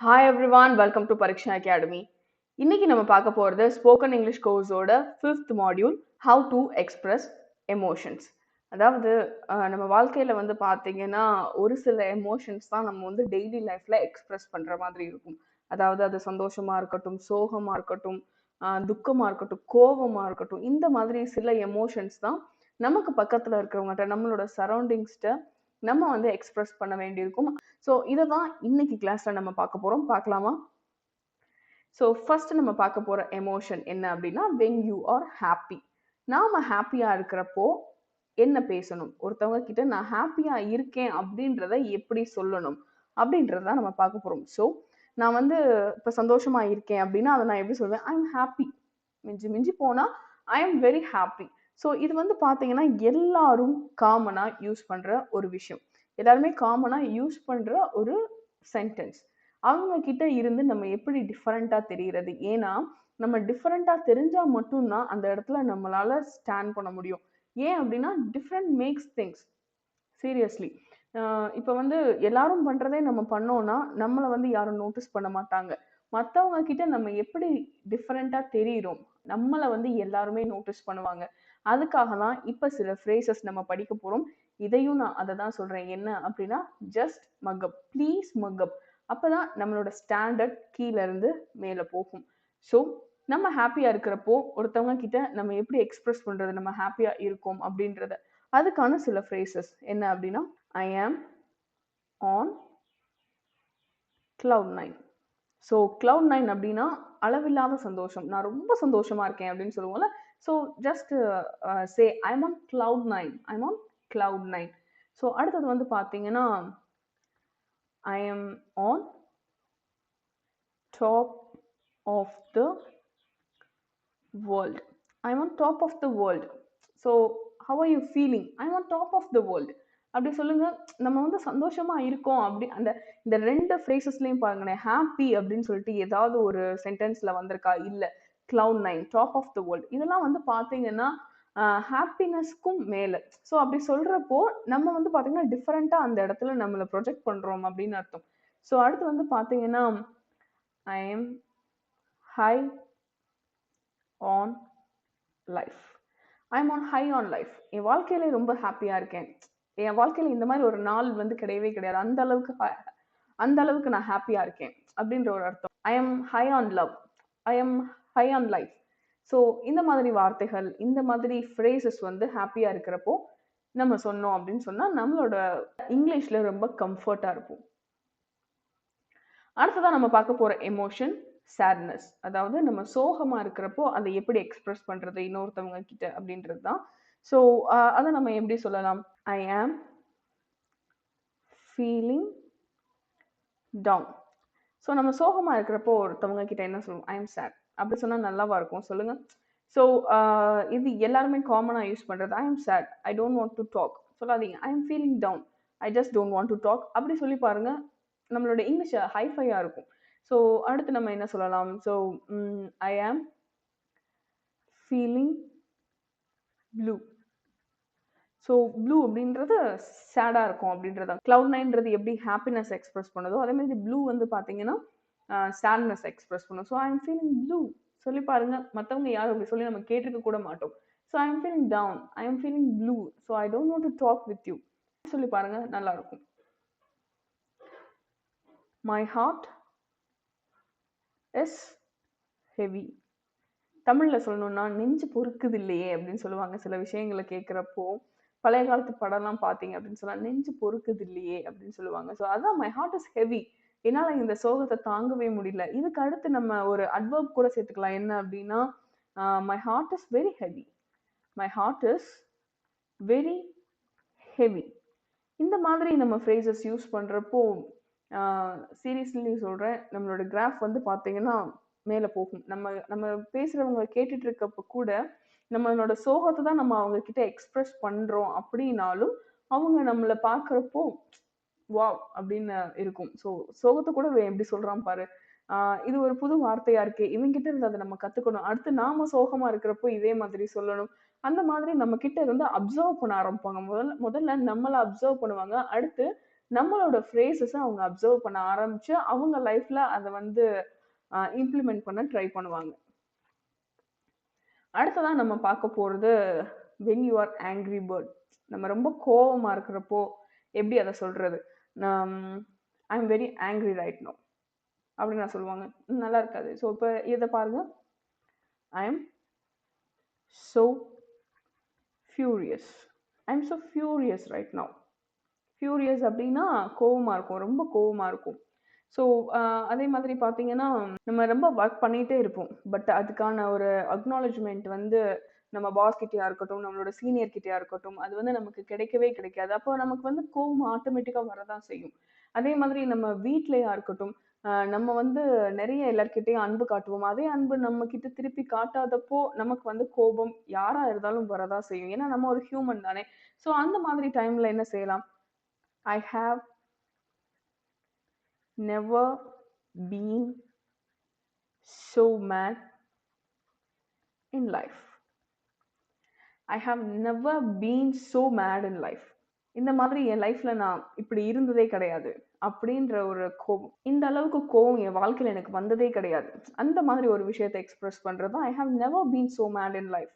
Hi everyone, welcome to Pareeksha academy. இன்னைக்கு நம்ம பார்க்க போகிறது ஸ்போக்கன் இங்கிலீஷ் கோர்ஸோட 5th module, how to express emotions. அதாவது நம்ம வாழ்க்கையில் வந்து பார்த்தீங்கன்னா ஒரு சில எமோஷன்ஸ் தான் நம்ம வந்து டெய்லி லைஃப்பில் எக்ஸ்பிரஸ் பண்ணுற மாதிரி இருக்கும். அதாவது அது சந்தோஷமாக இருக்கட்டும், சோகமாக இருக்கட்டும், துக்கமாக இருக்கட்டும், கோபமாக இருக்கட்டும், இந்த மாதிரி சில எமோஷன்ஸ் தான் நமக்கு பக்கத்தில் இருக்கிறவங்ககிட்ட, நம்மளோட சரௌண்டிங்ஸ்கிட்ட நம்ம வந்து எக்ஸ்பிரஸ் பண்ண வேண்டியிருக்கும். ஸோ இதை தான் இன்னைக்கு கிளாஸ்ல நம்ம பார்க்க போறோம். பார்க்கலாமா? ஸோ ஃபர்ஸ்ட் நம்ம பார்க்க போற எமோஷன் என்ன அப்படின்னா, வென் யூ ஆர் ஹாப்பி. நாம ஹாப்பியா இருக்கிறப்போ என்ன பேசணும், ஒருத்தவங்க கிட்ட நான் ஹாப்பியா இருக்கேன் அப்படின்றத எப்படி சொல்லணும் அப்படின்றத நம்ம பார்க்க போறோம். ஸோ நான் வந்து இப்போ சந்தோஷமா இருக்கேன் அப்படின்னா அதை நான் எப்படி சொல்வேன்? I am happy. மிஞ்சி மிஞ்சி போனா ஐ எம் வெரி ஹாப்பி. ஸோ இது வந்து பார்த்தீங்கன்னா எல்லாரும் காமனா யூஸ் பண்ற ஒரு விஷயம். எல்லாருமே காமனா யூஸ் பண்ற ஒரு சென்டென்ஸ். அவங்க கிட்ட இருந்து நம்ம எப்படி டிஃபரெண்டா தெரிகிறது? ஏன்னா நம்ம டிஃபரெண்டா தெரிஞ்சா மட்டும்தான் அந்த இடத்துல நம்மளால ஸ்டாண்ட் பண்ண முடியும். ஏன் அப்படின்னா டிஃப்ரெண்ட் மேக்ஸ் திங்ஸ். சீரியஸ்லி. இப்போ வந்து எல்லாரும் பண்றதே நம்ம பண்ணோம்னா நம்மளை வந்து யாரும் நோட்டீஸ் பண்ண மாட்டாங்க. மற்றவங்க கிட்ட நம்ம எப்படி டிஃபரெண்டா தெரியிறோம், நம்மளை வந்து எல்லாருமே நோட்டீஸ் பண்ணுவாங்க. அதுக்காக தான் இப்போ சில ஃப்ரேசஸ் நம்ம படிக்க போறோம். இதையும் நான் அதை தான் சொல்றேன். என்ன அப்படின்னா, ஜஸ்ட் மக்கப், ப்ளீஸ் மக்கப். அப்பதான் நம்மளோட ஸ்டாண்டர்ட் கீழ இருந்து மேல போகும். ஸோ நம்ம ஹாப்பியா இருக்கிறப்போ ஒருத்தவங்க கிட்ட நம்ம எப்படி எக்ஸ்பிரஸ் பண்றது, நம்ம ஹாப்பியா இருக்கோம் அப்படின்றத, அதுக்கான சில ஃப்ரேசஸ் என்ன அப்படின்னா, ஐ ஆம் ஆன் cloud 9. ஸோ cloud 9 அப்படின்னா அளவில்லாத சந்தோஷம். நான் ரொம்ப சந்தோஷமா இருக்கேன் அப்படின்னு சொல்லுவோம்ல. So just say I am on cloud 9. I am on cloud 9. So அடுத்தது வந்து பார்த்தீங்கன்னா, ஐ am on top of the world. I'm on top of the world. So how are you feeling? I'm on top of the world. அப்படி சொல்லுங்க. நம்ம வந்து சந்தோஷமா இருக்கோம் அப்படி அந்த இந்த ரெண்டு ஃப்ரேசஸ்லயும் பாருங்களேன். ஹாப்பி அப்படின்னு சொல்லிட்டு ஏதாவது ஒரு சென்டென்ஸ்ல வந்திருக்கா? இல்ல. cloud 9, top of the world, இதெல்லாம் வந்து பாத்தீங்கன்னா ஹாப்பினஸ்க்கும் மேல. ஸோ அப்படி சொல்றப்போ நம்ம வந்து பாத்தீங்கன்னா டிஃபரெண்டா அந்த இடத்துல நம்மளை ப்ரொஜெக்ட் பண்றோம் அப்படின்னு அர்த்தம். ஸோ அடுத்து வந்து பாத்தீங்கன்னா, I am high on life. I am on high on life. என் வாழ்க்கையில ரொம்ப ஹாப்பியா இருக்கேன். என் வாழ்க்கையில இந்த மாதிரி ஒரு நாள் வந்து கிடையவே கிடையாது. அந்த அளவுக்கு நான் ஹாப்பியா இருக்கேன் அப்படின்ற ஒரு அர்த்தம். ஐ am high on love. I am high on life. So இந்த மாதிரி வார்த்தைகள், இந்த மாதிரி ஃப்ரேசஸ் வந்து ஹாப்பியா இருக்கிறப்போ நம்ம சொன்னோம் அப்படின்னு சொன்னா நம்மளோட இங்கிலீஷ்ல ரொம்ப கம்ஃபர்ட்டா இருக்கும். அடுத்ததான் நம்ம பார்க்க போற எமோஷன் சேட்னஸ். அதாவது நம்ம சோகமா இருக்கிறப்போ அதை எப்படி எக்ஸ்பிரஸ் பண்றது இன்னொருத்தவங்க கிட்ட அப்படின்றது தான். ஸோ அதை நம்ம எப்படி சொல்லலாம்? ஐ ஆம் ஃபீலிங் டவுன். ஸோ நம்ம சோகமா இருக்கிறப்போ ஒருத்தவங்க கிட்ட என்ன சொல்லுவோம்? ஐ எம் சேட். அப்படி சொன்னா நல்லாவா இருக்கும் சொல்லுங்க? ஸோ இது எல்லாருமே காமனா யூஸ் பண்றது. I am sad, I don't want to talk சொல்லாதீங்க. I am feeling down, I just don't want to talk அப்படி சொல்லி பாருங்க. நம்மளோட இங்கிலீஷ் ஹைஃபையா இருக்கும். ஸோ அடுத்து நம்ம என்ன சொல்லலாம்? ஸோ ஐ ஆம் ஃபீலிங் ப்ளூ. ஸோ ப்ளூ அப்படின்றது சேடாக இருக்கும் அப்படின்றது. cloud 9ன்றது எப்படி ஹாப்பினஸ் எக்ஸ்பிரஸ் பண்ணுதோ அதே மாதிரி ப்ளூ வந்து பார்த்தீங்கன்னா சேட்னஸ் எக்ஸ்பிரஸ் பண்ணும். So I am feeling blue சொல்லி பாருங்க. மற்றவங்க யாரும் அப்படி சொல்லி நம்ம கேட்டிருக்க கூட மாட்டோம். So I am feeling down, I am feeling blue, so I don't want to talk with you சொல்லி பாருங்க, நல்லா இருக்கும். My heart is heavy. தமிழ்ல சொல்லணும்னா நெஞ்சு பொறுக்குது இல்லையே அப்படின்னு சொல்லுவாங்க. சில விஷயங்களை கேட்குறப்போ பழைய காலத்து படம்லாம் பார்த்தீங்க அப்படின்னு சொன்னா, நெஞ்சு பொறுக்குது இல்லையே அப்படின்னு சொல்லுவாங்க. ஸோ அதான் மை ஹார்ட் இஸ் ஹெவி. என்னால இந்த சோகத்தை தாங்கவே முடியல. இதுக்கு அடுத்து நம்ம ஒரு அட்வர்ப் கூட சேர்த்துக்கலாம். என்ன அப்படின்னா, my heart is very heavy. My heart is very heavy. இந்த மாதிரி நம்ம ஃப்ரேசஸ் யூஸ் பண்றப்போ சீரியஸ்லி சொல்றேன், நம்மளோட கிராஃப் வந்து பார்த்தீங்கன்னா மேலே போகும். நம்ம நம்ம பேசுறவங்க கேட்டுட்டு இருக்கப்ப கூட நம்மளோட சோகத்தை தான் நம்ம அவங்க கிட்ட எக்ஸ்பிரஸ் பண்றோம் அப்படின்னாலும் அவங்க நம்மளை பார்க்குறப்போ வாவ் அப்படின்னு இருக்கும். ஸோ சோகத்தை கூட இவன் எப்படி சொல்றான் பாரு, இது ஒரு புது வார்த்தையா இருக்கு, இவங்கிட்ட இருந்து அதை நம்ம கத்துக்கணும், அடுத்து நாம சோகமா இருக்கிறப்போ இதே மாதிரி சொல்லணும். அந்த மாதிரி நம்ம கிட்ட இருந்து அப்சர்வ் பண்ண ஆரம்பிப்பாங்க. முதல்ல முதல்ல நம்மளை அப்சர்வ் பண்ணுவாங்க. அடுத்து நம்மளோட ஃப்ரேசஸை அவங்க அப்சர்வ் பண்ண ஆரம்பிச்சு அவங்க லைஃப்ல அதை வந்து இம்ப்ளிமெண்ட் பண்ண ட்ரை பண்ணுவாங்க. அடுத்ததான் நம்ம பார்க்க போறது when you are angry bird. நம்ம ரொம்ப கோவமா இருக்கிறப்போ எப்படி அதை சொல்றது? I am very angry right no அப்படின்னு நான் சொல்லுவாங்க. நல்லா இருக்காது. ஸோ இப்போ இதை பாருங்க. I am so furious. I'm so furious right now. Furious அப்படின்னா கோவமா இருக்கும், ரொம்ப கோவமா இருக்கும். ஸோ அதே மாதிரி பார்த்தீங்கன்னா நம்ம ரொம்ப ஒர்க் பண்ணிகிட்டே இருப்போம். பட் அதுக்கான ஒரு அக்னாலஜ்மெண்ட் வந்து நம்ம பாஸ் கிட்டயா இருக்கட்டும், நம்மளோட சீனியர் கிட்டயா இருக்கட்டும், அது வந்து நமக்கு கிடைக்கவே கிடைக்காது. அப்போ நமக்கு வந்து கோவம் ஆட்டோமேட்டிக்காக வரதான் செய்யும். அதே மாதிரி நம்ம வீட்லயா இருக்கட்டும், நம்ம வந்து நிறைய எல்லார்கிட்டையும் அன்பு காட்டுவோம். அதே அன்பு நம்ம கிட்ட திருப்பி காட்டாதப்போ நமக்கு வந்து கோபம் யாரா இருந்தாலும் வரதான் செய்யும். ஏன்னா நம்ம ஒரு ஹியூமன் தானே. ஸோ அந்த மாதிரி டைம்ல என்ன செய்யலாம்? I have never been so mad in life. I have never been so mad in life. இந்த மாதிரி என் லைஃப்ல நான் இப்படி இருந்ததே கிடையாது அப்படின்ற ஒரு கோபம். இந்த அளவுக்கு கோவம் என் வாழ்க்கையில எனக்கு வந்ததே கிடையாது. அந்த மாதிரி ஒரு விஷயத்தை எக்ஸ்பிரஸ் பண்றது I have never been so made in life.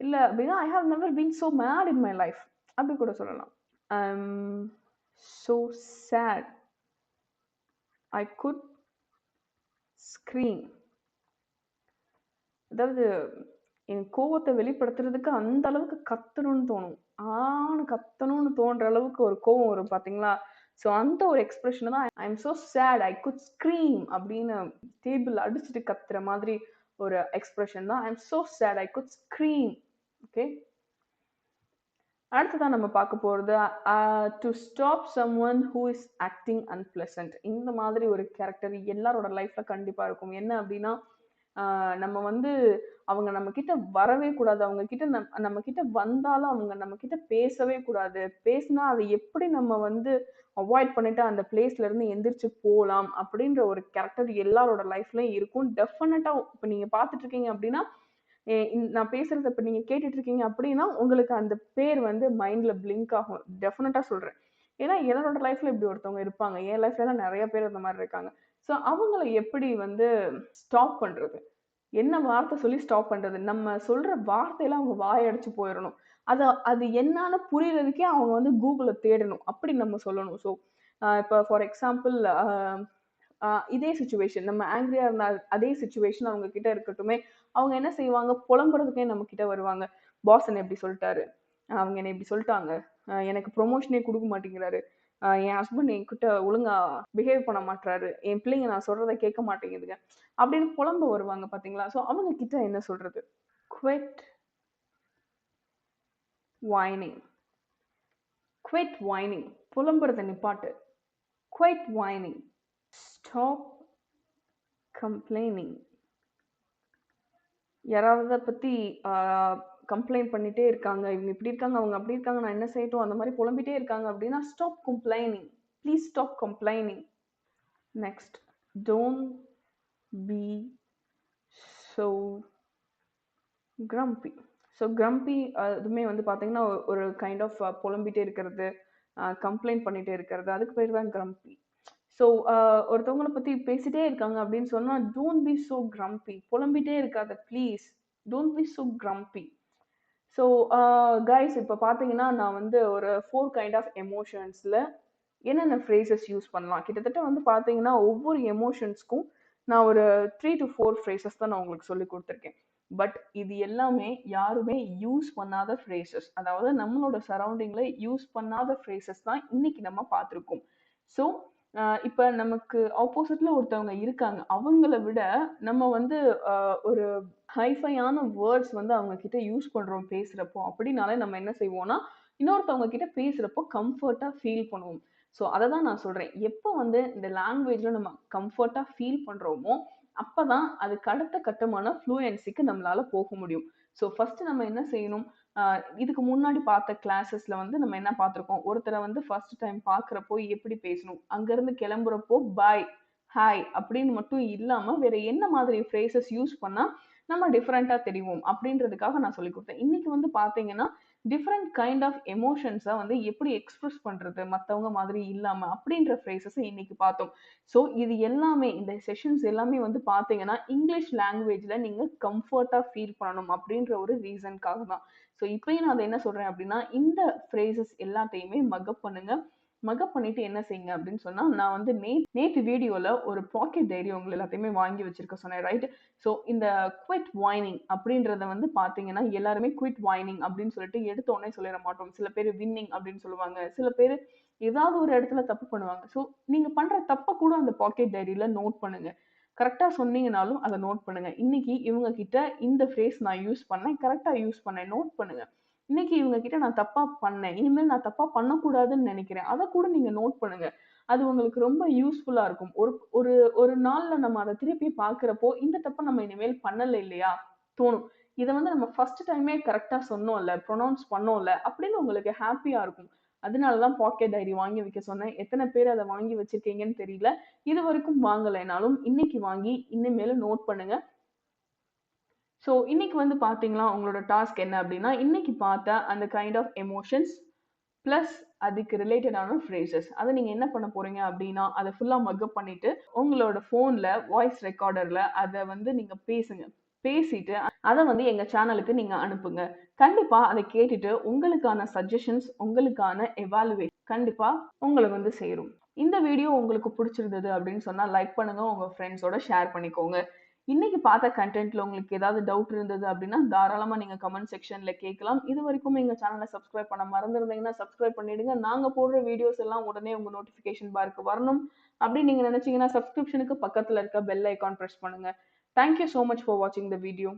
இல்ல அப்படின்னா I have never been so made in my life அப்படி கூட சொல்லலாம். I am so sad I could scream. அதாவது என் கோவத்தை வெளிப்படுத்துறதுக்கு அந்த அளவுக்கு கத்தணும்னு தோணும். கத்தணும்னு தோன்ற அளவுக்கு ஒரு கோவம் வரும் பாத்தீங்களா? ஸோ அந்த ஒரு எக்ஸ்பிரஷன் தான் I am so sad I could scream அப்படின்னு டேபிள் அடிச்சுட்டு கத்துற மாதிரி ஒரு எக்ஸ்பிரஷன் தான் I am so sad I could scream. Okay, அடுத்ததான் நம்ம பார்க்க போறது to stop someone who is acting unpleasant. இந்த மாதிரி ஒரு கேரக்டர் எல்லாரோட லைஃப்ல கண்டிப்பா இருக்கும். என்ன அப்படின்னா நம்ம வந்து அவங்க நம்ம கிட்ட வரவே கூடாது. அவங்க கிட்ட நம்ம கிட்ட வந்தாலும் அவங்க நம்ம கிட்ட பேசவே கூடாது. பேசினா அதை எப்படி நம்ம வந்து அவாய்ட் பண்ணிட்டு அந்த பிளேஸ்ல இருந்து எந்திரிச்சு போகலாம் அப்படின்ற ஒரு கேரக்டர் எல்லாரோட லைஃப்லயும் இருக்கும். டெஃபினட்டா இப்ப நீங்க பார்த்துட்டு இருக்கீங்க அப்படின்னா நான் பேசுறத இப்ப நீங்க கேட்டுட்டு இருக்கீங்க அப்படின்னா உங்களுக்கு அந்த பேர் வந்து மைண்ட்ல பிளிங்க் ஆகும். டெஃபினட்டா சொல்றேன். ஏன்னா என்னோட லைஃப்ல இப்படி ஒருத்தவங்க இருப்பாங்க. என் லைஃப்ல எல்லாம் நிறைய பேர் அந்த மாதிரி இருக்காங்க. ஸோ அவங்கள எப்படி வந்து ஸ்டாப் பண்றது? என்ன வார்த்தை சொல்லி ஸ்டாப் பண்றது? நம்ம சொல்ற வார்த்தையில அவங்க வாயடிச்சு போயிடணும். அது என்னன்னு புரியறதுக்கே அவங்க வந்து கூகுள தேடணும். அப்படி நம்ம சொல்லணும். ஸோ இப்போ ஃபார் எக்ஸாம்பிள் இதே சிச்சுவேஷன் நம்ம ஆங்கிரியா இருந்த அதே சிச்சுவேஷன் அவங்க கிட்ட இருக்கட்டுமே, அவங்க என்ன செய்வாங்க? புலம்புறதுக்கே நம்ம கிட்ட வருவாங்க. பாஸ் என்ன இப்படி சொல்லிட்டாரு, அவங்க என்ன இப்படி சொல்லிட்டாங்க, எனக்கு ப்ரொமோஷனே கொடுக்க மாட்டேங்கிறாரு, என் ஹஸ்பண்ட் என்கிட்ட ஒழுங்கா பிஹேவ் பண்ண மாட்டாரு, என் பிள்ளைங்க நான் சொல்றதை கேட்க மாட்டேங்குதுங்க அப்படின்னு புலம்ப வருவாங்க பாத்தீங்களா? ஸோ அவங்க கிட்ட என்ன சொல்றது? Quit whining. Quit whining. புலம்புறத நிப்பாட்டு. Quit whining. Stop complaining. யாராவது பத்தி கம்ப்ளைண்ட் பண்ணிட்டே இருக்காங்க, இவங்க இப்படி இருக்காங்க, அவங்க அப்படி இருக்காங்க, நான் என்ன செய்யட்டும், அந்த மாதிரி புலம்பிட்டே இருக்காங்க அப்படின்னா stop complaining. Please stop complaining. Next, don't be so grumpy. So grumpy அதுவுமே வந்து பார்த்தீங்கன்னா ஒரு கைண்ட் ஆஃப் புலம்பிட்டே இருக்கிறது, கம்ப்ளைண்ட் பண்ணிட்டே இருக்கிறது, அதுக்கு பேர் தான் grumpy. ஸோ ஒருத்தவங்கள பத்தி பேசிட்டே இருக்காங்க அப்படின்னு சொன்னா டோன்ட் பி ஸோ grumpy. புலம்பிட்டே இருக்காத please. Don't be so grumpy. So guys இப்போ பார்த்தீங்கன்னா நான் வந்து ஒரு 4 கைண்ட் ஆஃப் எமோஷன்ஸில் என்னென்ன ஃப்ரேசஸ் யூஸ் பண்ணலாம், கிட்டத்தட்ட வந்து பார்த்தீங்கன்னா ஒவ்வொரு எமோஷன்ஸ்க்கும் நான் ஒரு 3 to 4 ஃப்ரேசஸ் தான் நான் உங்களுக்கு சொல்லி கொடுத்துருக்கேன். பட் இது எல்லாமே யாருமே யூஸ் பண்ணாத ஃப்ரேசஸ், அதாவது நம்மளோட சரௌண்டிங்கில் யூஸ் பண்ணாத ஃப்ரேசஸ் தான் இன்னைக்கு நம்ம பார்த்துருக்கோம். ஸோ இப்போ நமக்கு ஆப்போசிட்ல ஒருத்தவங்க இருக்காங்க, அவங்கள விட நம்ம வந்து ஒரு ஹைஃபையான வேர்ட்ஸ் வந்து அவங்க கிட்ட யூஸ் பண்றோம் பேசுறப்போ, அப்படின்னாலே நம்ம என்ன செய்வோம்னா இன்னொருத்தவங்க கிட்ட பேசுறப்போ கம்ஃபர்ட்டா ஃபீல் பண்ணுவோம். ஸோ அதை தான் நான் சொல்றேன். எப்போ வந்து இந்த லாங்குவேஜ்ல நம்ம கம்ஃபர்ட்டா ஃபீல் பண்றோமோ அப்பதான் அதுக்கு அடுத்த கட்டமான ஃப்ளூயன்சிக்கு நம்மளால போக முடியும். ஸோ ஃபர்ஸ்ட் நம்ம என்ன செய்யணும்? இதுக்கு முன்னாடி பார்த்த கிளாஸஸ்ல வந்து நம்ம என்ன பார்த்துருக்கோம்? ஒருத்தரை வந்து ஃபர்ஸ்ட் டைம் பார்க்குறப்போ எப்படி பேசணும், அங்கிருந்து கிளம்புறப்போ பாய் ஹாய் அப்படின்னு மட்டும் இல்லாம வேற என்ன மாதிரி ஃப்ரேசஸ் யூஸ் பண்ணா நம்ம டிஃப்ரெண்டா தெரியும் அப்படின்றதுக்காக நான் சொல்லி கொடுத்தேன். இன்னைக்கு வந்து பாத்தீங்கன்னா டிஃப்ரெண்ட் கைண்ட் ஆஃப் எமோஷன்ஸை வந்து எப்படி எக்ஸ்பிரஸ் பண்றது மற்றவங்க மாதிரி இல்லாம அப்படின்ற ஃப்ரேசஸ் இன்னைக்கு பார்த்தோம். ஸோ இது எல்லாமே இந்த செஷன்ஸ் எல்லாமே வந்து பார்த்தீங்கன்னா இங்கிலீஷ் லாங்குவேஜ்ல நீங்க கம்ஃபர்ட்டா ஃபீல் பண்ணணும் அப்படின்ற ஒரு ரீசனுக்காக தான். ஸோ இப்பயும் நான் அதை என்ன சொல்றேன் அப்படின்னா இந்த ஃப்ரேசஸ் எல்லாத்தையுமே மக்கப் பண்ணுங்க. மக்கப் பண்ணிட்டு என்ன செய்யுங்க அப்படின்னு சொன்னா, நான் வந்து நேத்து வீடியோல ஒரு பாக்கெட் டைரி உங்க எல்லாத்தையுமே வாங்கி வச்சிருக்க சொன்னேன், ரைட்? ஸோ இந்த குவிட் வைனிங் அப்படின்றத வந்து பார்த்தீங்கன்னா, எல்லாருமே குவிட் வைனிங் அப்படின்னு சொல்லிட்டு எடுத்த உடனே சொல்லிட மாட்டோம். சில பேர் வின்னிங் அப்படின்னு சொல்லுவாங்க. சில பேர் ஏதாவது ஒரு இடத்துல தப்பு பண்ணுவாங்க. ஸோ நீங்க பண்ற தப்ப கூட அந்த பாக்கெட் டைரியில நோட் பண்ணுங்க. கரெக்ட்டா சொன்னீங்கனாலும் அத நோட் பண்ணுங்க. இன்னைக்கு இவங்க கிட்ட இந்த ஃப்ரேஸ் நான் யூஸ் பண்ணேன். கரெக்ட்டா யூஸ் பண்ணேன். நோட் பண்ணுங்க. இன்னைக்கு இவங்க கிட்ட நான் தப்பா பண்ணேன். இனிமேல் நான் தப்பா பண்ணக்கூடாதுன்னு நெனைக்கிறேன். அத கூட நீங்க நோட் பண்ணுங்க. அது உங்களுக்கு ரொம்ப யூஸ்ஃபுல்லா இருக்கும். ஒரு ஒரு ஒரு நாள்ல நம்ம அத திருப்பி பார்க்கிறப்போ, இந்த தப்ப நம்ம இனிமேல் பண்ணல இல்லையா? தோணும். இத வந்து நம்ம ஃபர்ஸ்ட் டைமே கரெக்ட்டா சொன்னோம்ல, ப்ரொனவுன்ஸ் பண்ணோம்ல, அப்படின்னு உங்களுக்கு ஹேப்பியா இருக்கும். அதனால தான் பாக்கெட் டைரி வாங்கி வைக்க சொன்னேன். எத்தன பேர் அத வாங்கி வச்சிருக்கீங்கன்னு தெரியல. இதுவரைக்கும் வாங்கலைனாலும், இன்னைக்கு வாங்கி இனிமேலு நோட் பண்ணுங்க. ஸோ இன்னைக்கு வந்து பார்த்தீங்களா, உங்களோட டாஸ்க் என்ன அப்படின்னா, இன்னைக்கு பார்த்த அந்த கைண்ட் ஆஃப் எமோஷன்ஸ் பிளஸ் அதுக்கு ரிலேட்டடான ஃப்ரேசஸ். அத நீங்க என்ன பண்ண போறீங்க அப்படின்னா, அத ஃபுல்லா மக்கப் பண்ணிட்டு, உங்களோட ஃபோன்ல வாய்ஸ் ரெக்கார்டர்ல அத வந்து நீங்க பேசுங்க. பேசிட்டு அத வந்து எங்க சேனலுக்கு நீங்க அனுப்புங்க. கண்டிப்பா அத கேட்டுட்டு உங்களுக்கான சஜஷன்ஸ், உங்களுக்கான எவாலுவேஷன் கண்டிப்பா உங்கள வந்து சேரும். இந்த வீடியோ உங்களுக்கு புடிச்சிருந்தது அப்படின்னு சொன்னா லைக் பண்ணுங்க. உங்க ஃப்ரெண்ட்ஸோட ஷேர் பண்ணிக்கோங்க. இன்னைக்கு பார்த்த கன்டென்ட்ல உங்களுக்கு ஏதாவது டவுட் இருந்தது அப்படின்னா, தாராளமா நீங்க கமெண்ட் செக்ஷன்ல கேட்கலாம். இதுவரைக்கும் எங்க சேனல சப்ஸ்கிரைப் பண்ண மறந்திருந்தீங்கன்னா, சப்ஸ்கிரைப் பண்ணிடுங்க. நாங்க போடுற வீடியோஸ் எல்லாம் உடனே உங்க நோட்டிஃபிகேஷன் பார்க்கு வரணும் அப்படின்னு நீங்க நினைச்சீங்கன்னா, சப்ஸ்கிரிப்ஷனுக்கு பக்கத்துல இருக்க பெல் ஐகான் பிரஸ் பண்ணுங்க. Thank you so much for watching the video.